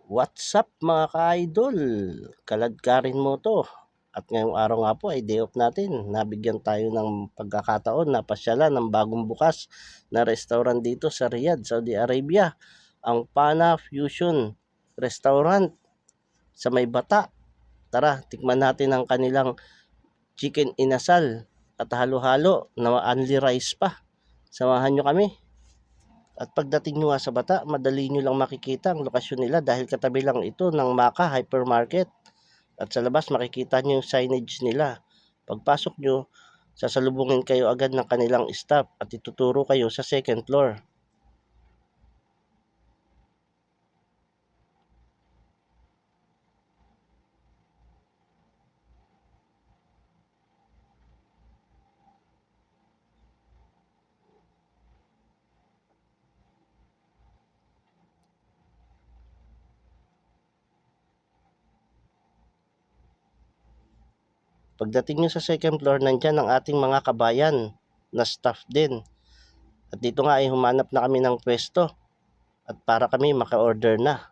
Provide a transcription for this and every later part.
What's up mga ka-idol? Kaladkarin mo to. At ngayong araw nga po ay day off natin. Nabigyan tayo ng pagkakataon na pasyalan ng bagong bukas na restaurant dito sa Riyadh, Saudi Arabia. Ang Pana Fusion Restaurant sa May Bata. Tara, tikman natin ang kanilang chicken inasal at halo-halo na only rice pa. Samahan nyo kami. At pagdating nyo nga sa Bata, madali nyo lang makikita ang lokasyon nila dahil katabi lang ito ng Maka Hypermarket. At sa labas makikita nyo yung signage nila. Pagpasok nyo, sasalubungin kayo agad ng kanilang staff at ituturo kayo sa second floor. Pagdating nyo sa second floor, nandyan ang ating mga kabayan na staff din. At dito nga ay humanap na kami ng pwesto at para kami maka-order na.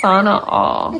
Sana all.